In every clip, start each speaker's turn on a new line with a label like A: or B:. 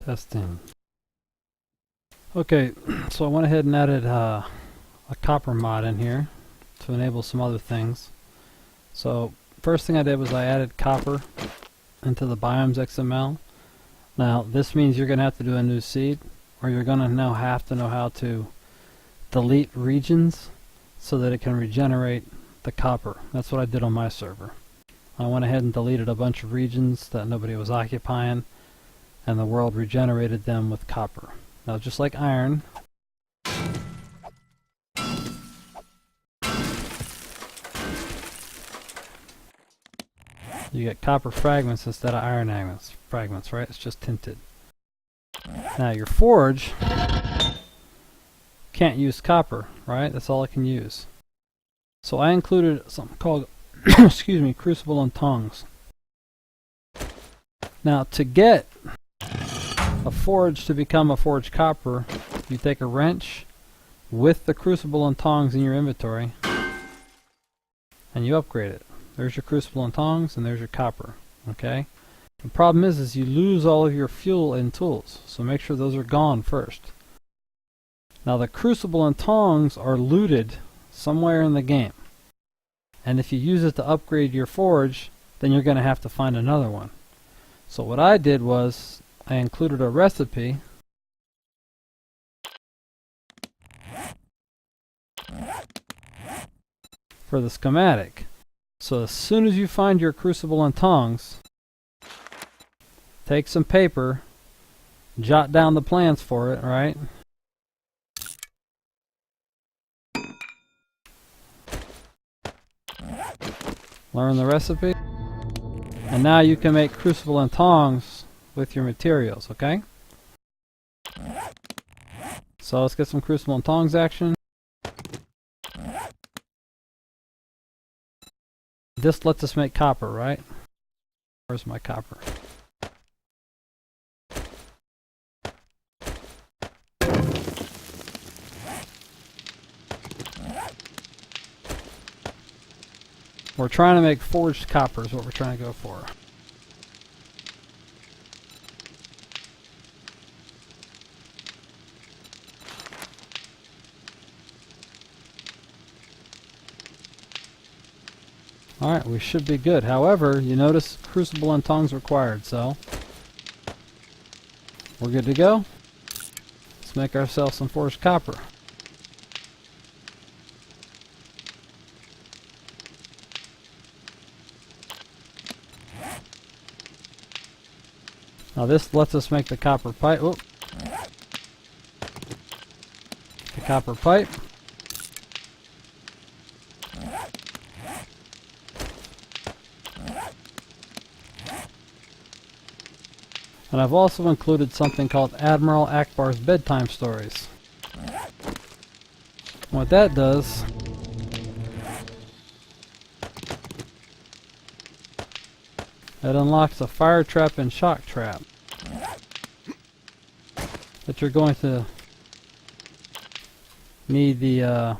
A: Testing. Okay, so I went ahead and added a copper mod in here to enable some other things. So first thing I did was I added copper into the biomes XML. Now this means you're going to have to do a new seed, or you're going to now have to know how to delete regions so that it can regenerate the copper. That's what I did on my server. I went ahead and deleted a bunch of regions that nobody was occupying, and the world regenerated them with copper. Now, just like iron, you get copper fragments instead of iron fragments, right? It's just tinted. Now, your forge can't use copper, right? That's all it can use. So I included something called, excuse me, crucible and tongs. Now, to get a forge to become a forged copper, you take a wrench with the crucible and tongs in your inventory and you upgrade it. There's your crucible and tongs, and there's your copper. Okay? The problem is you lose all of your fuel and tools, so make sure those are gone first. Now the crucible and tongs are looted somewhere in the game, and if you use it to upgrade your forge, then you're going to have to find another one. So what I did was I included a recipe for the schematic. So as soon as you find your crucible and tongs, take some paper, jot down the plans for it, right? Learn the recipe, and now you can make crucible and tongs with your materials, okay? So let's get some crucible and tongs action. This lets us make copper, right? Where's my copper? We're trying to make forged copper is what we're trying to go for. Alright, we should be good. However, you notice crucible and tongs required, so we're good to go. Let's make ourselves some forged copper. Now this lets us make the copper pipe. Oh. The copper pipe. And I've also included something called Admiral Akbar's Bedtime Stories. What that does it unlocks a fire trap and shock trap that you're going to need the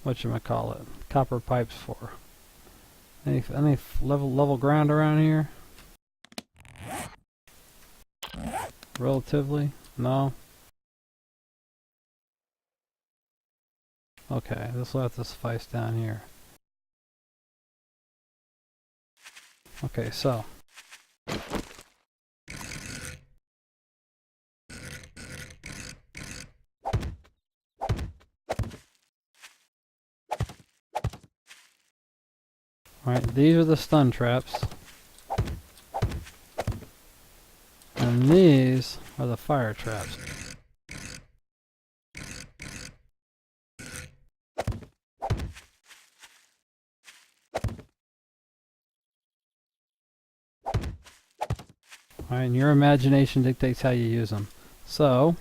A: whatchamacallit, copper pipes for. Any level ground around here? Relatively? No? Okay, this will have to suffice down here. Okay, so alright, these are the stun traps. And these are the fire traps. Alright, and your imagination dictates how you use them. So,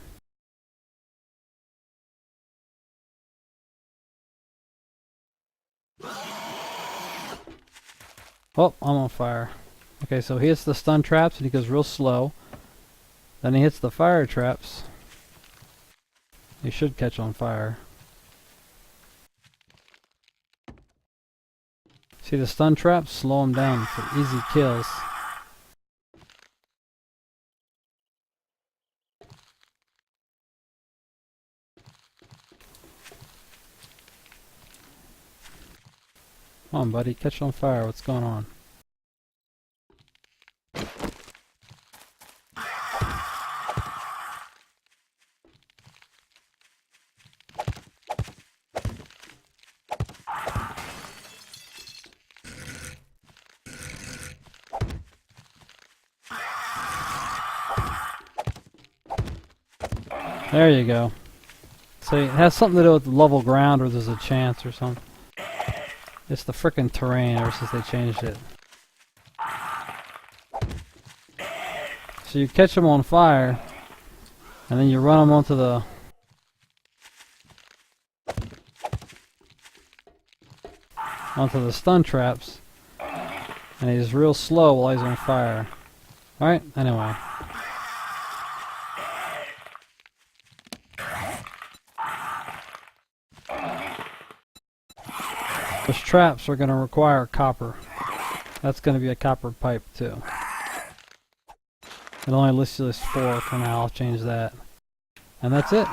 A: oh, I'm on fire. Okay, so he hits the stun traps and he goes real slow. Then he hits the fire traps. He should catch on fire. See the stun traps? Slow him down for easy kills. Come on, buddy, catch on fire. What's going on? There you go. So it has something to do with the level ground, or there's a chance or something. It's the frickin' terrain ever since they changed it. So you catch them on fire, and then you run them onto the stun traps, and he's real slow while he's on fire. Alright, anyway. Those traps are going to require copper. That's going to be a copper pipe too. It only lists 4 for now. I'll change that. And that's it.